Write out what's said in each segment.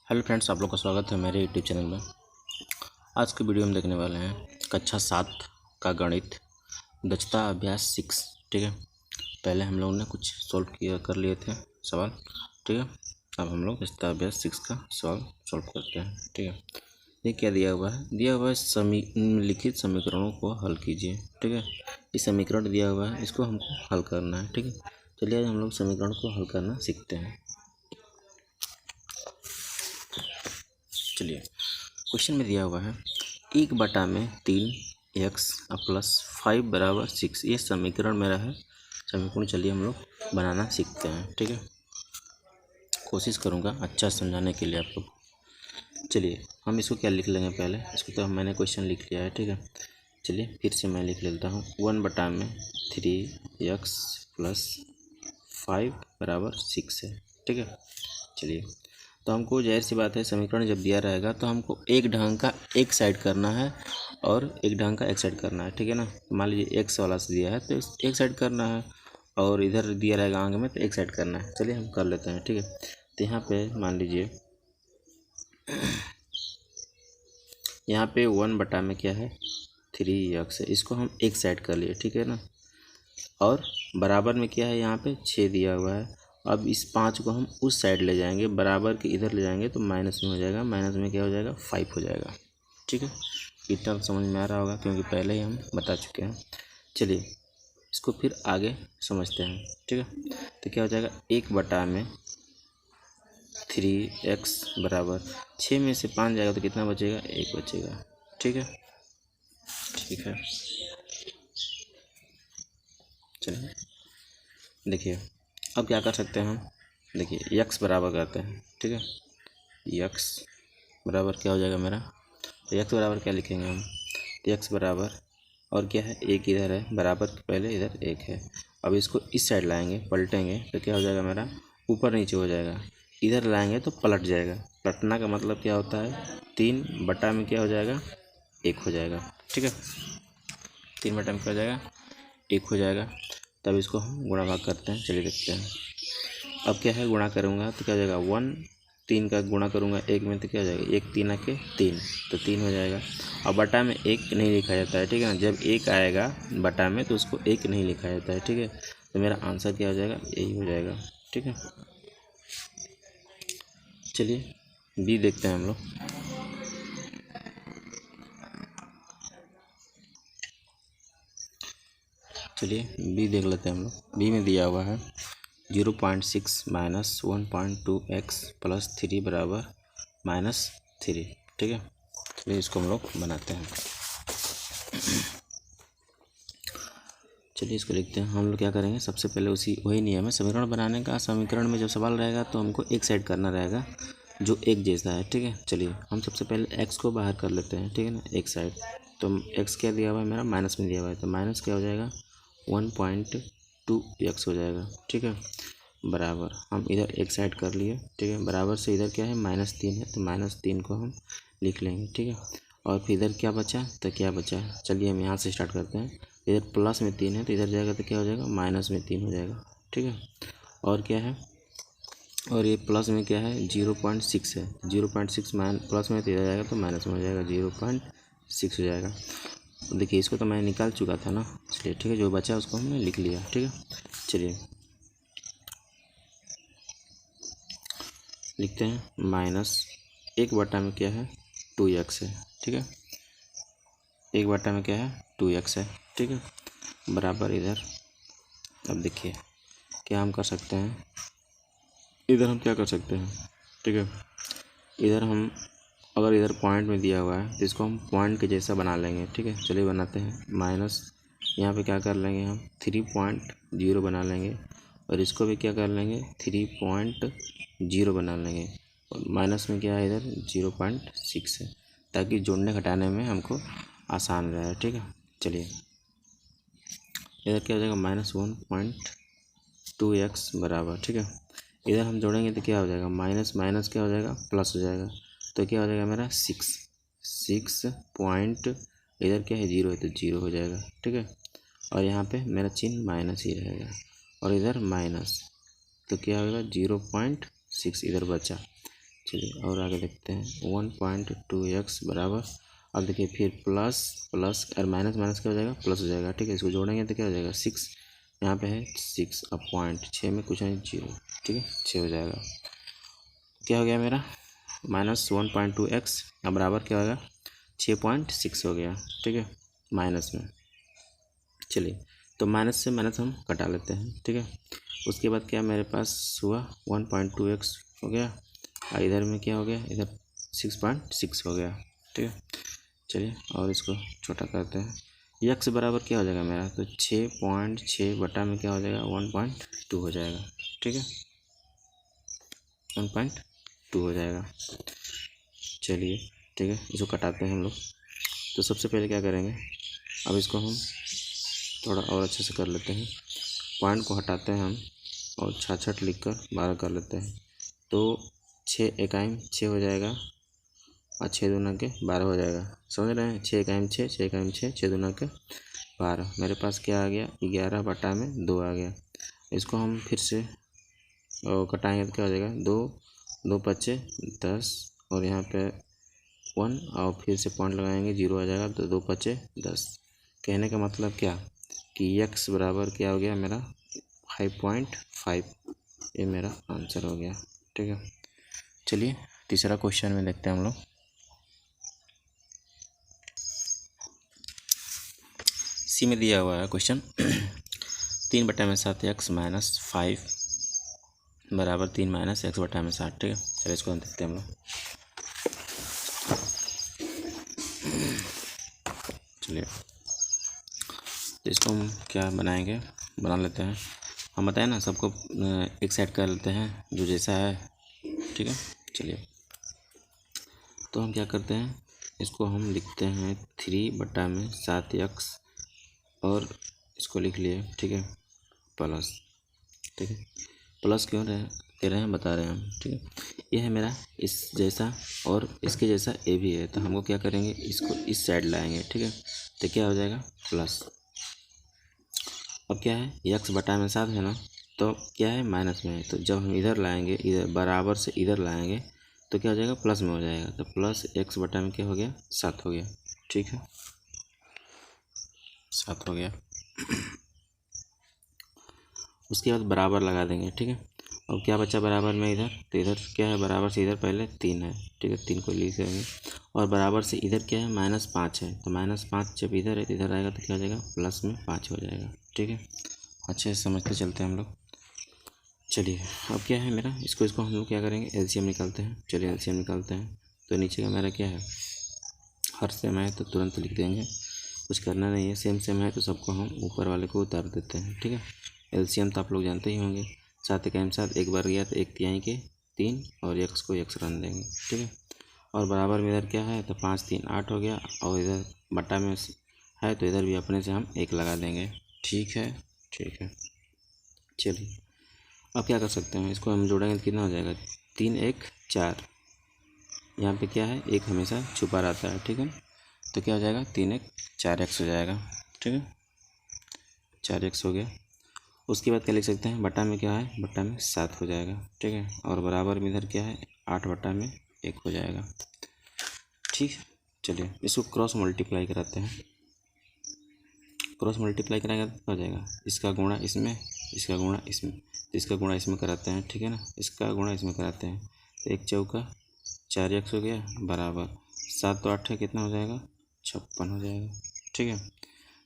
Hello friends, आप लोग का स्वागत है मेरे यूट्यूब चैनल में। आज के वीडियो में देखने वाले हैं कक्षा 7 का गणित दक्षता अभ्यास 6। ठीक है, पहले हम लोगों ने कुछ सॉल्व कर लिए थे सवाल। ठीक है, अब हम लोग दक्षता अभ्यास 6 का सवाल सॉल्व करते हैं। ठीक है, ये क्या दिया हुआ है? दिया हुआ है निम्नलिखित समीकरणों को हल कीजिए। ठीक है, ये समीकरण दिया हुआ है, इसको हमको हल करना है। ठीक है, चलिए आज हम लोग समीकरण को हल करना सीखते हैं। चलिए, क्वेश्चन में दिया हुआ है 1/3x+5 = 6। ये समीकरण मेरा है। समीकरण चलिए हम लोग बनाना सीखते हैं। ठीक है, कोशिश करूँगा अच्छा समझाने के लिए आप लोग। चलिए हम इसको क्या लिख लेंगे, पहले इसको तो मैंने क्वेश्चन लिख लिया है। ठीक है, चलिए फिर से मैं लिख लेता हूँ 1/3x+5 = 6 है। ठीक है, चलिए तो हमको जाहिर सी बात है समीकरण जब दिया रहेगा तो हमको एक ढंग का एक साइड करना है और एक ढंग का एक साइड करना है। ठीक है ना, मान लीजिए एक्स वाला से दिया है तो एक साइड करना है और इधर दिया रहेगा आगे में तो एक साइड करना है। चलिए हम कर लेते हैं। ठीक है, तो यहाँ पे मान लीजिए यहाँ पे 1 में क्या है 3x है, इसको हम एक साइड कर लिए। ठीक है ना, और बराबर में क्या है यहाँ पे 6 दिया हुआ है। अब इस 5 को हम उस साइड ले जाएंगे, बराबर के इधर ले जाएंगे तो माइनस में हो जाएगा। माइनस में क्या हो जाएगा 5 हो जाएगा। ठीक है, इतना तो समझ में आ रहा होगा क्योंकि पहले ही हम बता चुके हैं। चलिए इसको फिर आगे समझते हैं। ठीक है, तो क्या हो जाएगा 1/3x बराबर 6 में से 5 जाएगा तो कितना बचेगा 1 बचेगा। ठीक है, ठीक है, चलिए देखिए अब क्या कर सकते हैं हम। देखिए x बराबर करते हैं। ठीक है, x बराबर क्या हो जाएगा मेरा, तो x बराबर क्या लिखेंगे हम, तो x बराबर और क्या है एक इधर है, बराबर के पहले इधर एक है। अब इसको इस साइड लाएंगे, पलटेंगे तो क्या हो जाएगा मेरा ऊपर नीचे हो जाएगा। इधर लाएंगे तो पलट जाएगा। पलटना का मतलब क्या होता है 3 में क्या हो जाएगा 1 हो जाएगा। ठीक है, 3 में क्या हो जाएगा 1 हो जाएगा। तब इसको हम गुणा भाग करते हैं। चलिए देखते हैं। अब क्या है गुणा करूँगा तो क्या हो जाएगा 1 3 का गुणा करूँगा 1 में तो क्या हो जाएगा 1 3 के 3 तो 3 हो जाएगा। और बटा में 1 नहीं लिखा जाता है। ठीक है ना, जब 1 आएगा बटा में तो उसको 1 नहीं लिखा जाता है। ठीक है, तो मेरा आंसर क्या हो जाएगा यही हो जाएगा। ठीक है, चलिए बी देखते हैं हम लोग। चलिए बी देख लेते हैं हम लोग। बी में दिया हुआ है 0.6 - 1.2x + 3 = -3। ठीक है, चलिए इसको हम लोग बनाते हैं। चलिए इसको लिखते हैं। हम लोग क्या करेंगे, सबसे पहले वही नियम है समीकरण बनाने का। समीकरण में जब सवाल रहेगा तो हमको एक साइड करना रहेगा जो एक जैसा है। ठीक है, चलिए हम सबसे पहले x को बाहर कर लेते हैं। ठीक है ना, एक साइड तो x क्या दिया हुआ है मेरा माइनस में दिया हुआ है तो माइनस क्या हो जाएगा 1.2x हो जाएगा। ठीक है, बराबर हम इधर एक साइड कर लिए। ठीक है, बराबर से इधर क्या है -3 है तो -3 को हम लिख लेंगे। ठीक है, और फिर इधर क्या बचा तो क्या बचा, चलिए हम यहाँ से स्टार्ट करते हैं। इधर प्लस में 3 है तो इधर जाएगा तो क्या हो जाएगा माइनस में 3 हो जाएगा। ठीक है, और क्या है, और ये प्लस में क्या है 0.6 है। 0.6 प्लस में तो इधर जाएगा तो माइनस में हो जाएगा 0.6 हो जाएगा। देखिए इसको तो मैं निकाल चुका था ना, चलिए ठीक है, जो बचा उसको हमने लिख लिया। ठीक है, चलिए लिखते हैं -1 में क्या है 2x है। ठीक है, 1 में क्या है 2x है। ठीक है, बराबर इधर। अब देखिए क्या हम कर सकते हैं, इधर हम क्या कर सकते हैं। ठीक है, इधर हम अगर इधर पॉइंट में दिया हुआ है तो इसको हम पॉइंट के जैसा बना लेंगे। ठीक है, चलिए बनाते हैं। माइनस यहाँ पे क्या कर लेंगे हम 3.0 बना लेंगे और इसको भी क्या कर लेंगे 3.0 बना लेंगे और माइनस में क्या है इधर 0.6 है ताकि जोड़ने घटाने में हमको आसान रहे। ठीक है, चलिए इधर क्या हो जाएगा -1.2x बराबर। ठीक है, इधर हम जोड़ेंगे तो क्या हो जाएगा माइनस माइनस क्या हो जाएगा प्लस हो जाएगा तो क्या हो जाएगा मेरा 6 पॉइंट, इधर क्या है 0 है तो 0 हो जाएगा। ठीक है, और यहाँ पे मेरा चिन्ह माइनस ही रहेगा और इधर माइनस तो क्या होगा 0.6 इधर बचा चलिए और आगे देखते हैं 1.2x बराबर, अब देखिए फिर प्लस प्लस और माइनस माइनस क्या हो जाएगा, प्लस हो जाएगा। ठीक है, इसको जोड़ेंगे तो क्या हो जाएगा 6, यहाँ पे है 6 अब पॉइंट 6 में कुछ नहीं 0। ठीक है, 6 हो जाएगा। क्या हो गया मेरा -1.2x अब बराबर क्या होगा 6.6 हो गया। ठीक है, माइनस में। चलिए तो माइनस से माइनस हम कटा लेते हैं। ठीक है, उसके बाद क्या मेरे पास हुआ 1.2x हो गया और इधर में क्या हो गया, इधर 6.6 हो गया। ठीक है, चलिए और इसको छोटा करते हैं। यक्स बराबर क्या हो जाएगा मेरा, तो 6.6 बटा में क्या हो जाएगा 1.2 हो जाएगा। ठीक है, 1.2 हो जाएगा। चलिए ठीक है, इसको कटाते हैं हम लोग। तो सबसे पहले क्या करेंगे, अब इसको हम थोड़ा और अच्छे से कर लेते हैं। पॉइंट को हटाते हैं हम और 66 लिख कर 12 कर लेते हैं। तो 6 इकाई 6 हो जाएगा और 6 दूना के 12 हो जाएगा। समझ रहे हैं, 6 इकाई 6, 6 इकाई 6, 6 दूना के 12। मेरे पास क्या आ गया 11 बटा में 2 आ गया। इसको हम फिर से कटाएंगे तो क्या हो जाएगा 2 2 पच्चे 10 और यहाँ पे 1 और फिर से पॉइंट लगाएंगे 0 आ जाएगा, तो 2 पच्चे 10। कहने का मतलब क्या कि x बराबर क्या हो गया मेरा 5.5, ये मेरा आंसर हो गया। ठीक है, चलिए तीसरा क्वेश्चन में देखते हैं हम लोग। सी में दिया हुआ है क्वेश्चन 3/7x - 5 बराबर 3 - x/7। ठीक है, चलिए इसको हम देखते हैं हम लोग। चलिए तो इसको हम क्या बनाएंगे, बना लेते हैं। हम बताएं ना सबको एक साइड कर लेते हैं जो जैसा है। ठीक है, चलिए तो हम क्या करते हैं, इसको हम लिखते हैं 3/7x और इसको लिख लिए। ठीक है, प्लस। ठीक है, प्लस क्यों दे रहे हैं बता रहे हैं हम। ठीक है, यह है मेरा इस जैसा और इसके जैसा ए भी है, तो हमको क्या करेंगे इसको इस साइड लाएंगे। ठीक है, तो क्या हो जाएगा प्लस। अब क्या है यक्स बटा में 7 है ना, तो क्या है माइनस में है, तो जब हम इधर लाएंगे इधर बराबर से इधर लाएंगे तो क्या हो जाएगा प्लस में हो जाएगा। तो प्लस x बटा में क्या हो गया 7 हो गया। ठीक है, 7 हो गया। उसके बाद बराबर लगा देंगे। ठीक है, अब क्या बचा बराबर में इधर, तो इधर क्या है बराबर से इधर पहले 3 है। ठीक है, 3 को लिख देंगे और बराबर से इधर क्या है -5 है, तो -5 जब इधर है तो इधर आएगा तो क्या हो जाएगा प्लस में 5 हो जाएगा। ठीक है, अच्छे से समझते चलते हैं हम लोग। चलिए अब क्या है मेरा, इसको हम लोग क्या करेंगे एलसीएम निकालते हैं। चलिए एलसीएम निकालते हैं। तो नीचे का मेरा क्या है, हर सेम है तो तुरंत लिख देंगे, कुछ करना नहीं है। सेम सेम है तो सबको हम ऊपर वाले को उतार देते हैं। ठीक है, एलसीएम तो आप लोग जानते ही होंगे, 7 इकाई 7 एक बार गया तो 1/3 के 3 और x को x रन देंगे। ठीक है, और बराबर में इधर क्या है तो 5 3 8 हो गया और इधर बटा में है तो इधर भी अपने से हम 1 लगा देंगे। ठीक है, ठीक है। चलिए अब क्या कर सकते हैं, इसको हम जोड़ेंगे तो कितना हो जाएगा 3 1 4, यहाँ पे क्या है 1 हमेशा छुपा रहता है। ठीक है, तो क्या हो जाएगा 3 1 4x हो जाएगा। ठीक है, 4x हो गया। उसके बाद क्या लिख सकते हैं, बटा में क्या है बटा में 7 हो जाएगा। ठीक है, और बराबर में इधर क्या है 8 बटा में 1 हो जाएगा। ठीक है, चलिए इसको क्रॉस मल्टीप्लाई कराते हैं। क्रॉस मल्टीप्लाई कराएगा तो क्या हो जाएगा, इसका गुणा इसमें, इसका गुणा इसमें, तो इसका गुणा इसमें कराते हैं। ठीक है ना, इसका गुणा इसमें कराते हैं तो 1 चौका 4x हो गया बराबर 7 तो 8 है कितना हो जाएगा 56 हो जाएगा। ठीक है,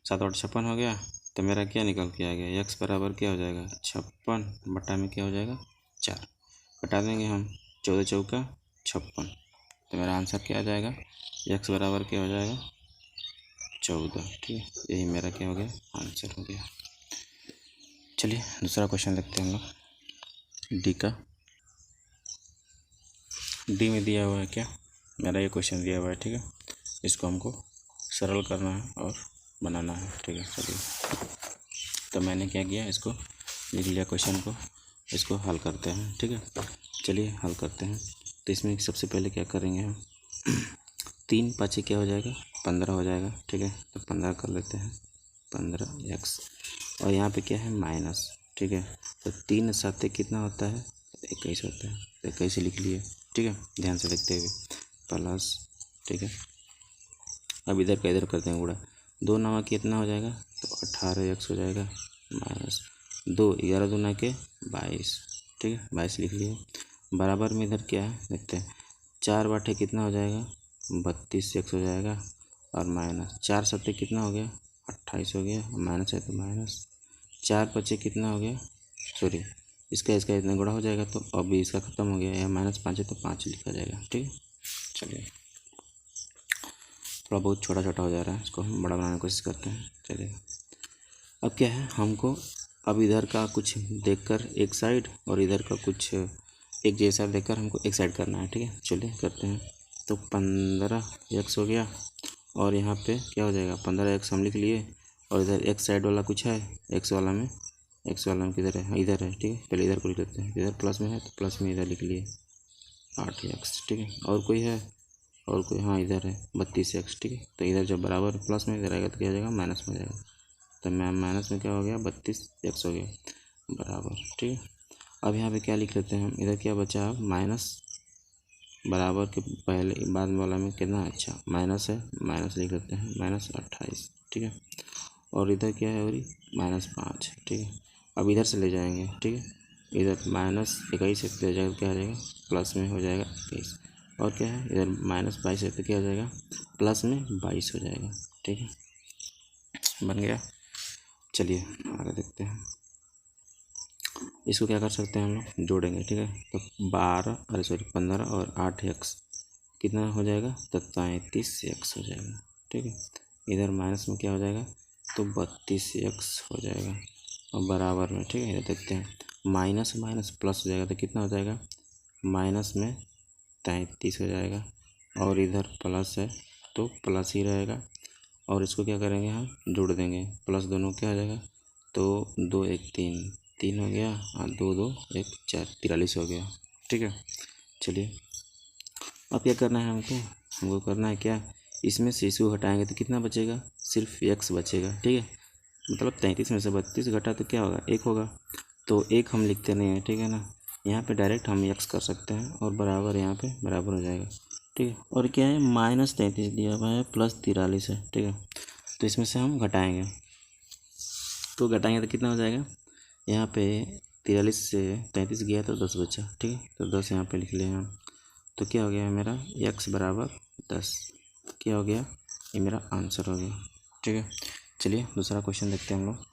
7 8 56 हो गया। तो मेरा क्या निकल के आ गया x बराबर क्या हो जाएगा 56 बटा में क्या हो जाएगा 4, घटा देंगे हम 14 चौका 56, तो मेरा आंसर क्या आ जाएगा x बराबर क्या हो जाएगा 14। ठीक है, यही मेरा क्या हो गया आंसर हो गया। चलिए दूसरा क्वेश्चन देखते हैं हम लोग डी का। डी में दिया हुआ है क्या, मेरा ये क्वेश्चन दिया हुआ है। ठीक है, इसको हमको सरल करना है और बनाना है। ठीक है, चलिए तो मैंने क्या किया, इसको लिख लिया क्वेश्चन को, इसको हल करते हैं। ठीक है, चलिए हल करते हैं। तो इसमें सबसे पहले क्या करेंगे हम 3 5 क्या हो जाएगा 15 हो जाएगा। ठीक है, तो 15 कर लेते हैं 15x और यहाँ पे क्या है माइनस। ठीक है, तो 3 7 कितना होता है तो 21 होता है, तो 21 लिख लिए। ठीक है, ध्यान से देखते हुए प्लस। ठीक है, अब इधर का इधर करते हैं गुणा, 2 नवा कितना हो जाएगा, तो 18x हो जाएगा माइनस 2, 11 दूना के 22। ठीक है, 22 लिख लिए। बराबर में इधर क्या है देखते हैं, 4 बाटे कितना हो जाएगा, 32x हो जाएगा, और माइनस 4 सत्ते कितना हो गया, 28 हो गया, माइनस है तो माइनस 4 पचे कितना हो गया, सॉरी इसका इतना गुणा हो जाएगा, तो अभी इसका ख़त्म हो गया, यहाँ -5 है तो 5 लिखा जाएगा। ठीक है, चलिए थोड़ा बहुत छोटा छोटा हो जा रहा है, इसको हम बड़ा बनाने की कोशिश करते हैं। चलिए अब क्या है, हमको अब इधर का कुछ देखकर एक साइड और इधर का कुछ एक जैसा देखकर हमको एक साइड करना है। ठीक है, चलिए करते हैं। तो 15x हो गया, और यहाँ पे क्या हो जाएगा, 15x हम लिख लिए, और इधर एक साइड वाला कुछ है, एक्स वाला में किधर है, इधर है। ठीक है, पहले इधर को लिख लेते हैं, इधर प्लस में है तो प्लस में इधर लिख लिए 8x। ठीक है, और कोई है, और कोई, हाँ इधर है 32x। ठीक है, तो इधर जब बराबर प्लस में इधर आएगा तो क्या हो जाएगा, माइनस में हो जाएगा, तो माइनस में क्या हो गया, 32x हो गया बराबर। ठीक है, अब यहाँ पे क्या लिख लेते हैं हम, इधर क्या बचा, अब माइनस बराबर के पहले बाद वाला में कितना, अच्छा माइनस है, माइनस लिख लेते हैं, -28। ठीक है, और इधर क्या है, और -5। ठीक है, अब इधर से ले जाएंगे। ठीक है, इधर -21 है तो ले जाएगा, क्या हो जाएगा, प्लस में हो जाएगा 21, और क्या है इधर -22 है तो क्या हो जाएगा, प्लस में 22 हो जाएगा। ठीक है, बन गया। चलिए आगे देखते हैं, इसको क्या कर सकते हैं हम लोग, जोड़ेंगे। ठीक है, तो 15 और 8x कितना हो जाएगा, तो 33x हो जाएगा। ठीक है, इधर माइनस में क्या हो जाएगा, तो 32x हो जाएगा, और बराबर में। ठीक है, इधर देखते हैं, माइनस माइनस प्लस हो जाएगा तो कितना हो जाएगा, माइनस में 33 हो जाएगा, और इधर प्लस है तो प्लस ही रहेगा, और इसको क्या करेंगे, हम जोड़ देंगे, प्लस दोनों क्या हो जाएगा, तो 2 1 3 हो गया, और 2 2 1 4, 43 हो गया। ठीक है, चलिए अब क्या करना है हमको करना है क्या, इसमें से इसको हटाएंगे तो कितना बचेगा, सिर्फ x बचेगा। ठीक है, मतलब 33 में से 32 घटा तो क्या होगा, 1 होगा, तो 1 हम लिखते नहीं हैं। ठीक है ना, यहाँ पे डायरेक्ट हम x कर सकते हैं, और बराबर यहाँ पे बराबर हो जाएगा। ठीक है, और क्या है, -33 दिया हुआ है, +43 है। ठीक है, तो इसमें से हम घटाएंगे, तो घटाएंगे तो कितना हो जाएगा, यहाँ पे 43 से 33 गया तो 10 बचा। ठीक है, तो 10 यहाँ पे लिख लिया हम, तो क्या हो गया मेरा, x बराबर 10, क्या हो गया, ये मेरा आंसर हो गया। ठीक है, चलिए दूसरा क्वेश्चन देखते हैं हम लोग।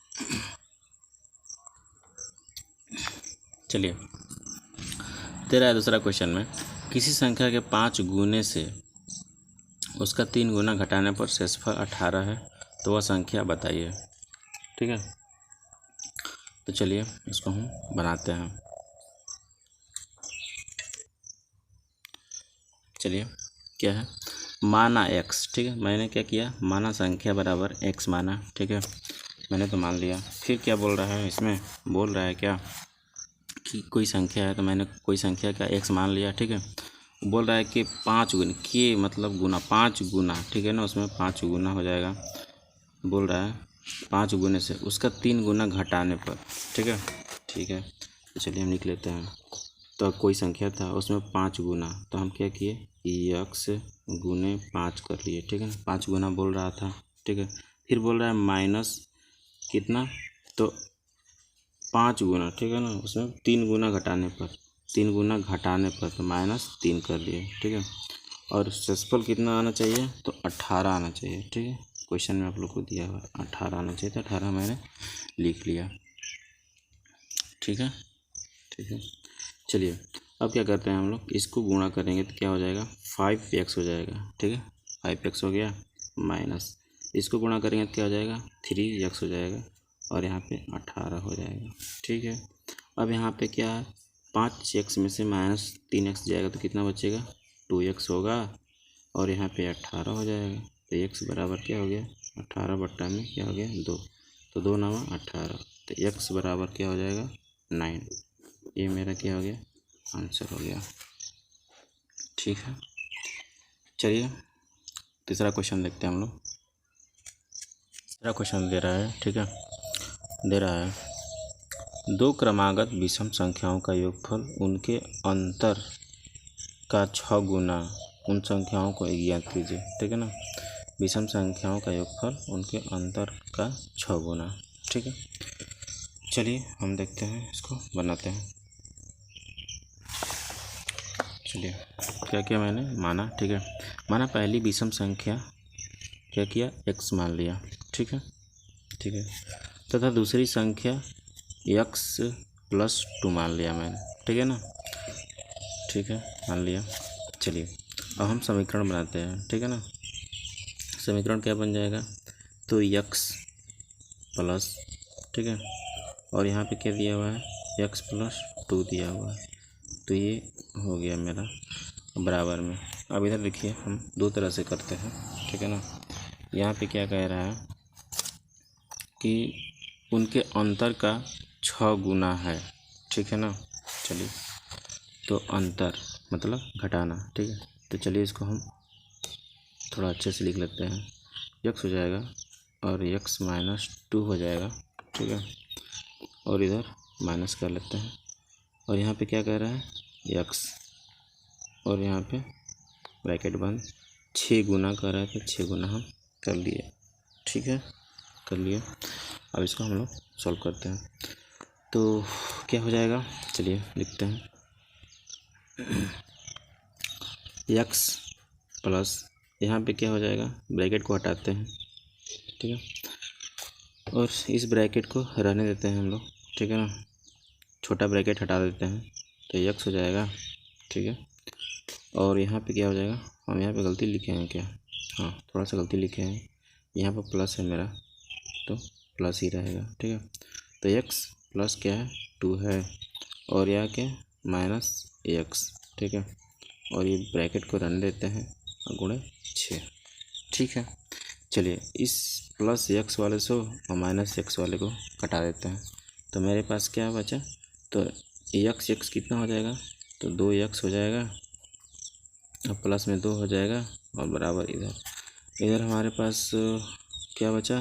चलिए दे रहा है दूसरा क्वेश्चन में, किसी संख्या के 5 गुने से उसका 3 गुना घटाने पर शेषफल 18 है, तो वह संख्या बताइए। ठीक है, तो चलिए इसको हम बनाते हैं। चलिए क्या है, माना x। ठीक है, मैंने क्या किया, माना संख्या बराबर x माना। ठीक है, मैंने तो मान लिया, फिर क्या बोल रहा है, इसमें बोल रहा है क्या कि कोई संख्या है, तो मैंने कोई संख्या का x मान लिया। ठीक है, बोल रहा है कि 5 गुना, के मतलब गुना, 5 गुना। ठीक है ना, उसमें 5 गुना हो जाएगा, बोल रहा है 5 गुने से उसका 3 गुना घटाने पर। ठीक है, ठीक है, तो चलिए हम लिख लेते हैं। तो कोई संख्या था उसमें 5 गुना, तो हम क्या किए, x गुने 5 कर लिए। ठीक है ना, 5 गुना बोल रहा था। ठीक है, फिर बोल रहा है माइनस कितना, तो 5 गुना। ठीक है ना, उसमें 3 गुना घटाने पर, 3 गुना घटाने पर तो -3 कर लिए। ठीक है, और शेषफल कितना आना चाहिए, तो 18 आना चाहिए। ठीक है, क्वेश्चन में आप लोग को दिया हुआ 18 आना चाहिए, तो 18 मैंने लिख लिया। ठीक है, ठीक है, चलिए अब क्या करते हैं हम लोग, इसको गुणा करेंगे तो क्या हो जाएगा, 5x हो जाएगा। ठीक है, 5x हो गया, माइनस इसको गुणा करेंगे तो क्या हो जाएगा, 3x हो जाएगा, और यहाँ पे 18 हो जाएगा। ठीक है, अब यहाँ पे क्या है, 5x में से -3x जाएगा तो कितना बचेगा, 2x होगा, और यहाँ पे 18 हो जाएगा, तो x बराबर क्या हो गया, 18 बट्टा में क्या हो गया, 2, तो 2 9 18, तो x बराबर क्या हो जाएगा, 9। ये मेरा क्या हो गया, आंसर हो गया। ठीक है, चलिए तीसरा क्वेश्चन देखते हैं हम लोग। तीसरा क्वेश्चन दे रहा है, ठीक है, दे रहा है दो क्रमागत विषम संख्याओं का योगफल उनके अंतर का 6 गुना, उन संख्याओं को ज्ञात कीजिए। ठीक है ना, विषम संख्याओं का योगफल उनके अंतर का 6 गुना। ठीक है, चलिए हम देखते हैं, इसको बनाते हैं। चलिए क्या किया मैंने, माना। ठीक है, माना पहली विषम संख्या क्या किया, x मान लिया। ठीक है, ठीक है, तथा दूसरी संख्या x+2 मान लिया मैंने। ठीक है ना, ठीक है, मान लिया। चलिए अब हम समीकरण बनाते हैं। ठीक है ना, समीकरण क्या बन जाएगा, तो x प्लस, ठीक है, और यहाँ पे क्या दिया हुआ है, x+2 दिया हुआ है, तो ये हो गया मेरा बराबर में। अब इधर देखिए हम दो तरह से करते हैं। ठीक है ना, यहाँ पे क्या कह रहा है कि उनके अंतर का 6 गुना है। ठीक है ना, चलिए तो अंतर मतलब घटाना। ठीक है, तो चलिए इसको हम थोड़ा अच्छे से लिख लेते हैं। x हो जाएगा और x-2 हो जाएगा। ठीक है, और इधर माइनस कर लेते हैं, और यहाँ पे क्या कह रहा है, x, और यहाँ पे ब्रैकेट बंद, 6 गुना कर रहा है, तो 6 गुना हम कर लिए। ठीक है, कर लिए। अब इसको हम लोग सॉल्व करते हैं, तो क्या हो जाएगा, चलिए लिखते हैं। x प्लस, यहाँ पे क्या हो जाएगा, ब्रैकेट को हटाते हैं। ठीक है, और इस ब्रैकेट को रहने देते हैं हम लोग। ठीक है ना, छोटा ब्रैकेट हटा देते हैं, तो x हो जाएगा। ठीक है, और यहाँ पे क्या हो जाएगा, हम यहाँ पे गलती लिखे हैं क्या, हाँ थोड़ा सा गलती लिखे हैं, यहाँ पर प्लस है मेरा, तो प्लस ही रहेगा। ठीक है, तो x प्लस क्या है, 2 है, और यहाँ क्या -x। ठीक है, और ये ब्रैकेट को रहने देते हैं और गुणे 6। ठीक है, चलिए इस +x वाले से और -x वाले को कटा देते हैं, तो मेरे पास क्या बचा, तो x कितना हो जाएगा, तो 2x हो जाएगा, और प्लस में 2 हो जाएगा, और बराबर इधर हमारे पास क्या बचा,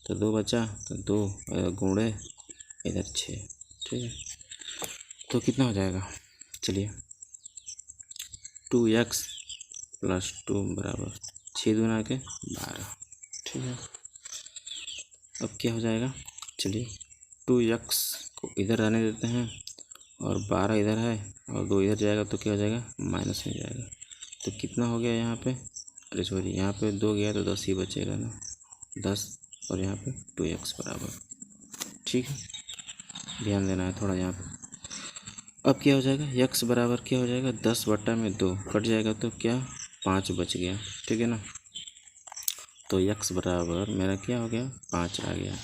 तो 2 बचा, तो 2 गुणे इधर 6। ठीक है, तो कितना हो जाएगा, चलिए 2x + 2 बराबर 6 दूना के 12। ठीक है, अब क्या हो जाएगा, चलिए 2x को इधर रहने देते हैं, और 12 इधर है, और 2 इधर जाएगा, तो क्या हो जाएगा, माइनस में जाएगा, तो कितना हो गया यहाँ पे, अरे सॉरी यहाँ पे 2 गया तो 10 ही बचेगा ना, 10, और यहाँ पे 2x बराबर। ठीक है, ध्यान देना है थोड़ा यहाँ पे। अब क्या हो जाएगा, x बराबर क्या हो जाएगा, 10/2 कट जाएगा, तो क्या 5 बच गया। ठीक है ना, तो x बराबर मेरा क्या हो गया, 5 आ गया।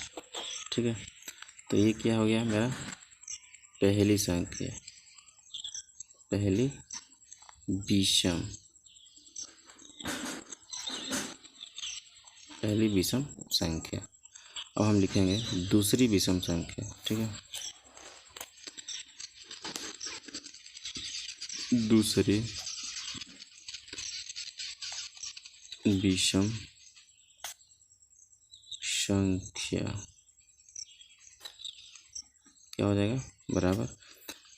ठीक है, तो ये क्या हो गया मेरा पहली संख्या, पहली विषम संख्या। अब हम लिखेंगे दूसरी विषम संख्या। ठीक है, दूसरी विषम संख्या क्या हो जाएगा, बराबर,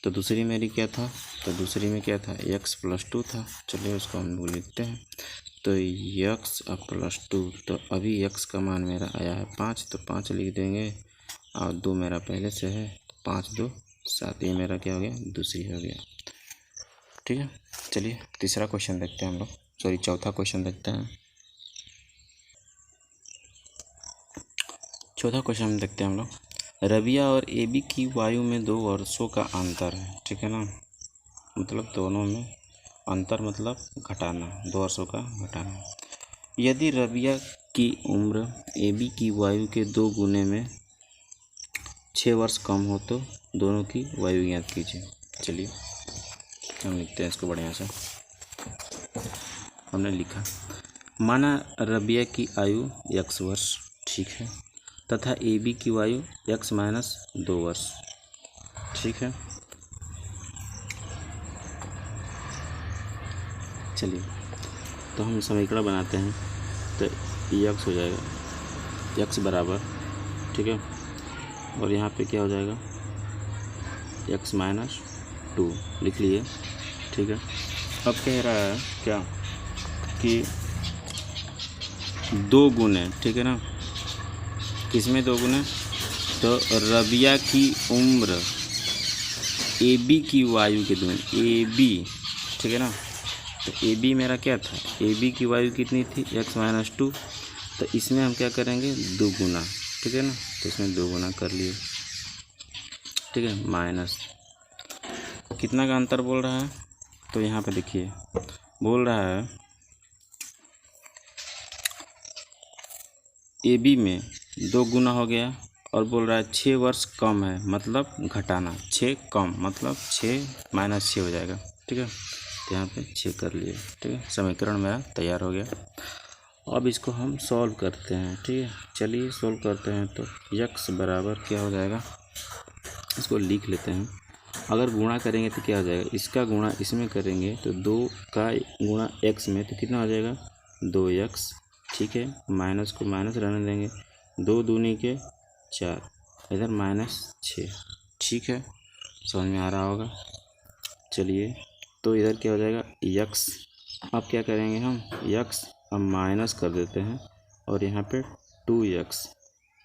तो दूसरी मेरी क्या था, तो दूसरी में क्या था, x+2 था। चलिए उसको हम लोग लिखते हैं, तो x + 2, तो अभी x का मान मेरा आया है 5, तो 5 लिख देंगे, और 2 मेरा पहले से है, 5 2 7, ये मेरा क्या हो गया, दूसरी हो गया। ठीक है, चलिए तीसरा क्वेश्चन देखते हैं हम लोग, सॉरी चौथा क्वेश्चन देखते हैं। चौथा क्वेश्चन हम देखते हैं हम लोग, रबिया और AB की वायु में 2 वर्षों का अंतर है। ठीक है ना, मतलब दोनों में अंतर मतलब घटाना, 2 वर्षों का घटाना। यदि रबिया की उम्र AB की वायु के 2 गुने में 6 वर्ष कम हो, तो दोनों की वायु ज्ञात कीजिए। चलिए हम लिखते हैं इसको बढ़िया से। हमने लिखा, माना रबिया की आयु x वर्ष, ठीक है, तथा AB की वायु x-2 वर्ष। ठीक है, चलिए तो हम समीकरण बनाते हैं, तो x हो जाएगा x बराबर, ठीक है, और यहाँ पे क्या हो जाएगा, एक्स माइनस 2 लिख लिए, ठीक है। अब कह रहा है क्या कि 2 गुने, ठीक है ना, किसमें 2 गुने, तो रबिया की उम्र ए बी की वायु के दुगुने, ए बी, ठीक है ना। तो ए बी मेरा क्या था, ए बी की वायु कितनी थी, एक्स माइनस 2, तो इसमें हम क्या करेंगे 2 गुना, ठीक है ना। तो इसमें 2 गुना कर लिए, ठीक है, माइनस कितना का अंतर बोल रहा है, तो यहाँ पे देखिए बोल रहा है ए बी में 2 गुना हो गया, और बोल रहा है 6 वर्ष कम है, मतलब घटाना, 6 कम मतलब 6 माइनस 6 हो जाएगा, ठीक है। तो यहाँ पे 6 कर लिए, ठीक है, समीकरण मेरा तैयार हो गया। अब इसको हम सॉल्व करते हैं, ठीक है। चलिए सॉल्व करते हैं। तो यक्स बराबर क्या हो जाएगा, इसको लिख लेते हैं। अगर गुणा करेंगे तो क्या हो जाएगा, इसका गुणा इसमें करेंगे तो 2 का गुणा एक्स में तो कितना हो जाएगा 2x, ठीक है। माइनस को माइनस रहने देंगे, 2 दूनी के 4, इधर -6, ठीक है, समझ में आ रहा होगा। चलिए तो इधर क्या हो जाएगा x, अब क्या करेंगे हम x हम माइनस कर देते हैं, और यहाँ पे 2x,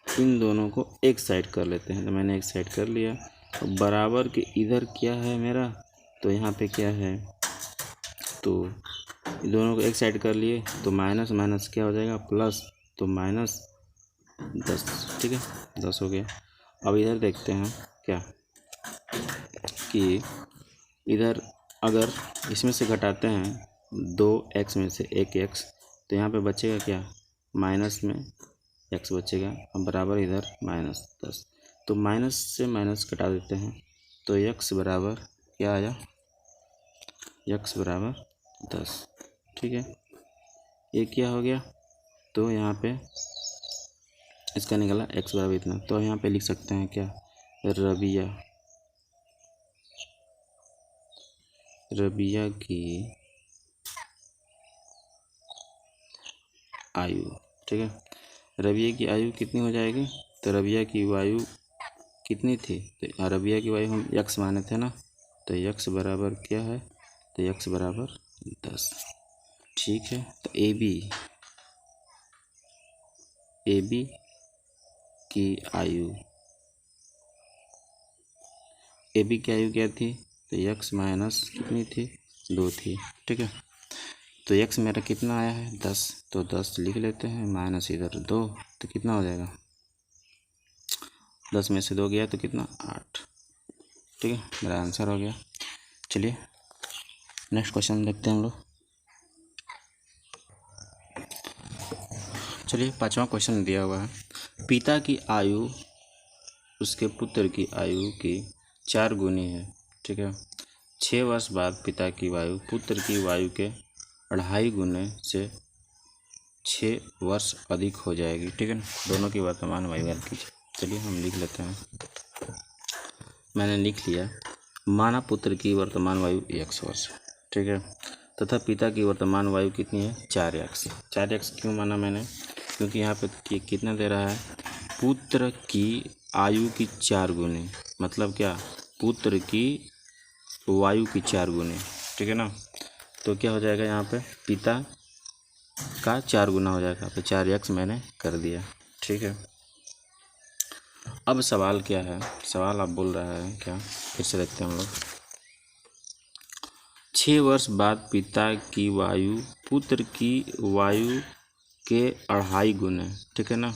इन दोनों को एक साइड कर लेते हैं। तो मैंने एक साइड कर लिया, तो बराबर के इधर क्या है मेरा, तो यहाँ पे क्या है, तो दोनों को एक साइड कर लिए, तो माइनस माइनस क्या हो जाएगा प्लस, तो -10, ठीक है, 10 हो गया। अब इधर देखते हैं क्या कि इधर अगर इसमें से घटाते हैं 2x में से 1x, तो यहाँ पे बचेगा क्या, माइनस में x बचेगा, अब बराबर इधर -10, तो माइनस से माइनस घटा देते हैं, तो x बराबर क्या आया, x बराबर 10, ठीक है। ये क्या हो गया, तो यहाँ पे इसका निकला x बराबर इतना, तो यहाँ पे लिख सकते हैं क्या, रबिया की आयु, ठीक है। रबिया की आयु कितनी हो जाएगी, तो रबिया की वायु कितनी थी, तो रबिया की वायु हम x माने थे ना, तो x बराबर क्या है, तो x बराबर 10, ठीक है। तो ए बी की आयु, ए बी की आयु क्या थी, तो x माइनस कितनी थी 2 थी, ठीक है। तो x मेरा कितना आया है 10, तो 10 लिख लेते हैं, माइनस इधर 2, तो कितना हो जाएगा, 10 में से 2 गया तो कितना 8, ठीक है, मेरा आंसर हो गया। चलिए नेक्स्ट क्वेश्चन देखते हैं हम लोग। चलिए 5वां क्वेश्चन दिया हुआ है, पिता की आयु उसके पुत्र की आयु की 4 गुनी है, ठीक है। 6 वर्ष बाद पिता की वायु पुत्र की वायु के 2.5 गुने से 6 वर्ष अधिक हो जाएगी, ठीक है ना। दोनों की वर्तमान वायु ज्ञात कीजिए। चलिए हम लिख लेते हैं, मैंने लिख लिया, माना पुत्र की वर्तमान वायु 1 वर्ष है, ठीक है, तथा पिता की वर्तमान वायु कितनी है 4x। 4x क्यों माना मैंने, क्योंकि यहाँ पे कितना दे रहा है, पुत्र की आयु की 4 गुने, मतलब क्या, पुत्र की वायु की 4 गुने, ठीक है ना। तो क्या हो जाएगा, यहाँ पे पिता का 4 गुना हो जाएगा, तो 4x मैंने कर दिया, ठीक है। अब सवाल क्या है, सवाल आप बोल रहा है क्या, फिर से देखते हैं हम लोग। 6 वर्ष बाद पिता की वायु पुत्र की वायु के 2.5 गुने, ठीक है ना,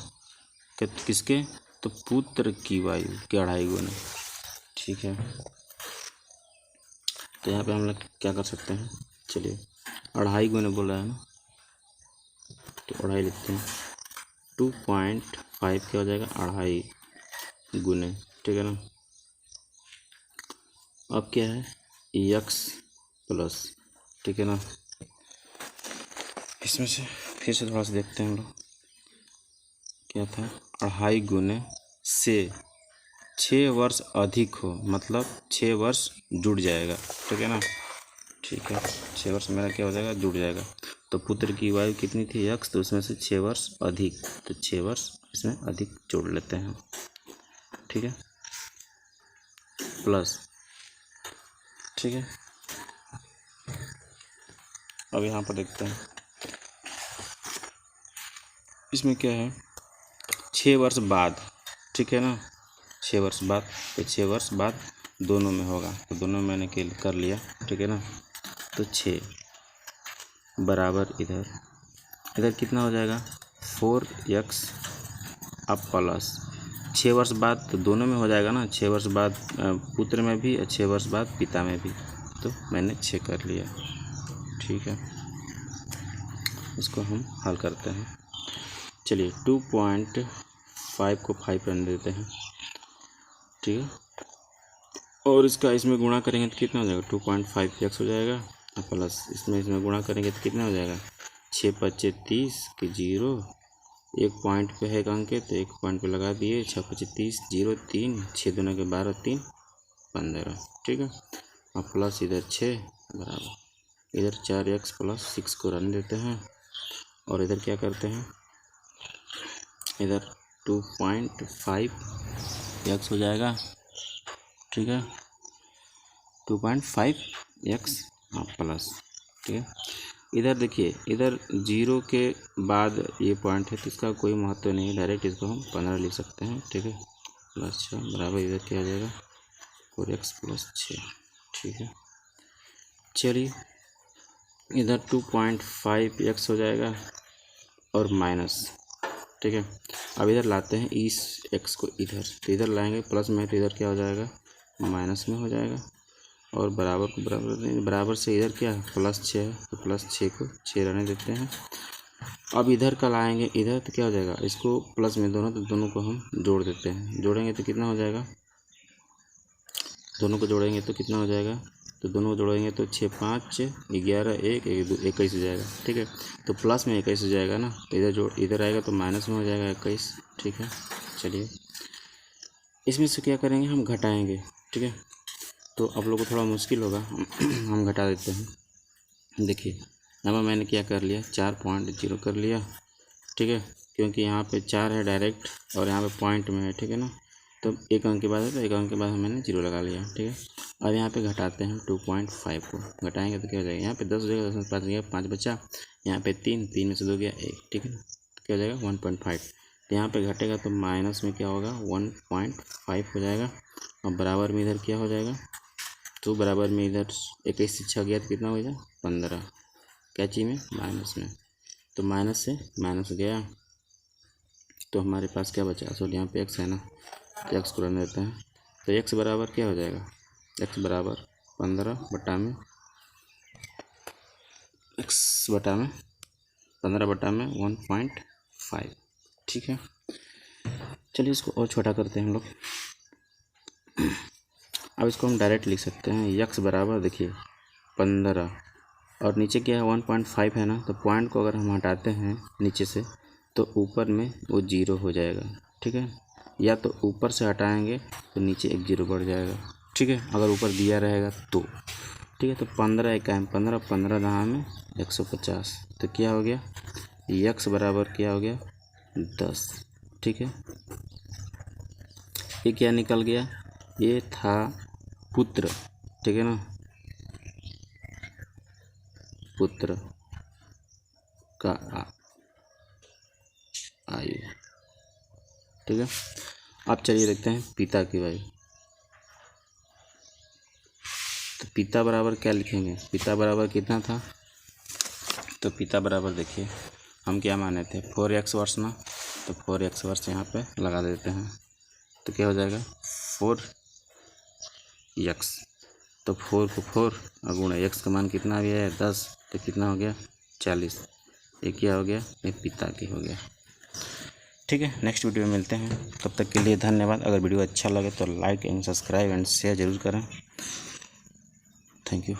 किसके, तो पुत्र की वायु के 2.5 गुने, ठीक है। तो यहाँ पे हम लोग क्या कर सकते हैं, चलिए 2.5 गुने बोल रहा है ना, तो 2.5 लिखते हैं, 2.5 क्या हो जाएगा 2.5 गुने, ठीक है ना। अब क्या है x प्लस, ठीक है ना, इसमें से फिर से थोड़ा सा देखते हैं हम लोग, क्या था 2.5 गुने से 6 वर्ष अधिक हो, मतलब 6 वर्ष जुड़ जाएगा, ठीक है ना, ठीक है, 6 वर्ष मेरा क्या हो जाएगा जुड़ जाएगा। तो पुत्र की वायु कितनी थी x, तो उसमें से 6 वर्ष अधिक, तो 6 वर्ष इसमें अधिक जोड़ लेते हैं, ठीक है, प्लस ठीक है। अब यहाँ पर देखते हैं इसमें क्या है, 6 वर्ष बाद, ठीक है ना, 6 वर्ष बाद, तो 6 वर्ष बाद दोनों में होगा, तो दोनों मैंने कर लिया, ठीक है ना। तो 6 बराबर इधर कितना हो जाएगा 4x अब प्लस 6 वर्ष बाद, तो दोनों में हो जाएगा ना, 6 वर्ष बाद पुत्र में भी और 6 वर्ष बाद पिता में भी, तो मैंने 6 कर लिया, ठीक है। इसको हम हल करते हैं। चलिए 2.5 को 5 रन देते हैं, ठीक है, और इसमें गुणा करेंगे तो कितना हो जाएगा 2.5x हो जाएगा, प्लस इसमें गुणा करेंगे तो कितना हो जाएगा 6 × 30 कि 0, एक पॉइंट पे है अंक तो एक पॉइंट पे लगा दिए, 6 × 30 0 3 6 दूना के 12 3 15, ठीक है। अब प्लस इधर 6 बराबर इधर 4x + 6 को रन देते हैं, और इधर क्या करते हैं, इधर 2.5x हो जाएगा, ठीक है, 2.5x प्लस, ठीक है। इधर देखिए, इधर 0 के बाद ये पॉइंट है तो इसका कोई महत्व नहीं है, डायरेक्ट इसको हम 15 लिख सकते हैं, ठीक है, प्लस 6 बराबर इधर क्या आ जाएगा 4x + 6, ठीक है। चलिए इधर 2.5x हो जाएगा और माइनस, ठीक है। अब इधर लाते हैं इस x को इधर, तो इधर लाएंगे प्लस में, तो इधर क्या हो जाएगा माइनस में हो जाएगा, और बराबर को बराबर से इधर क्या है +6 है, तो +6 को 6 रहने देते हैं। अब इधर का लाएंगे इधर, तो क्या हो जाएगा, इसको प्लस में दोनों, तो दोनों को हम जोड़ देते हैं, जोड़ेंगे तो कितना हो जाएगा, दोनों को जोड़ेंगे तो कितना हो जाएगा, तो दोनों को जोड़ेंगे तो 6 5 11 1 1 2 21 हो जाएगा, ठीक है। तो प्लस में 21 हो जाएगा ना, तो इधर आएगा तो माइनस में हो जाएगा 21, ठीक है। चलिए इसमें से क्या करेंगे, हम घटाएंगे, ठीक है, तो आप लोगों को थोड़ा मुश्किल होगा, हम घटा देते हैं। देखिए यहाँ पर मैंने क्या कर लिया 4.0 कर लिया, ठीक है, क्योंकि यहाँ पे 4 है डायरेक्ट और यहाँ पे पॉइंट में है, ठीक है ना, तो एक अंक के बाद है, तो एक अंक के बाद मैंने 0 लगा लिया, ठीक है। अब यहाँ पे घटाते हैं 2.5 को, घटाएंगे तो क्या हो जाएगा, यहाँ पे 10 हो जाएगा, 10 में 5 गया 5 बचा, यहाँ पे 3 में से 2 गया 1, ठीक है ना, तो क्या हो जाएगा 1.5, तो यहाँ पे घटेगा तो माइनस में क्या होगा 1.5 हो जाएगा, और बराबर में इधर क्या हो जाएगा, तो बराबर में इधर 21 से 6 गया तो कितना हो जाएगा 15, क्या चीज़ में माइनस में, तो माइनस से माइनस गया, तो हमारे पास क्या बचा, सॉरी यहाँ पे x है ना, तो x को रहने देते हैं, तो x बराबर क्या हो जाएगा, x बराबर 15 बटा में 1.5, ठीक है। चलिए इसको और छोटा करते हैं हम लोग, अब इसको हम डायरेक्ट लिख सकते हैं, x बराबर देखिए 15 और नीचे क्या है 1.5 है ना, तो पॉइंट को अगर हम हटाते हैं नीचे से तो ऊपर में वो 0 हो जाएगा, ठीक है, या तो ऊपर से हटाएंगे तो नीचे एक 0 बढ़ जाएगा, ठीक है, अगर ऊपर दिया रहेगा तो, ठीक है। तो 15 इकाई 15 15 दहा में 150, तो क्या हो गया x बराबर क्या हो गया 10, ठीक है। ये क्या निकल गया, ये था पुत्र, ठीक है ना, पुत्र का आयु, ठीक है। अब चलिए देखते हैं पिता की आयु, तो पिता बराबर क्या लिखेंगे, पिता बराबर कितना था, तो पिता बराबर देखिए हम क्या माने थे 4x वर्ष ना, तो 4x वर्ष यहाँ पे लगा देते हैं, तो क्या हो जाएगा 4x, तो 4 को 4 और गुणा x का मान कितना भी है 10, तो कितना हो गया 40, ये क्या हो गया, ये पिता की हो गया, ठीक है। नेक्स्ट वीडियो में मिलते हैं, तब तक के लिए धन्यवाद। अगर वीडियो अच्छा लगे तो like and subscribe and share जरूर करें। Thank you.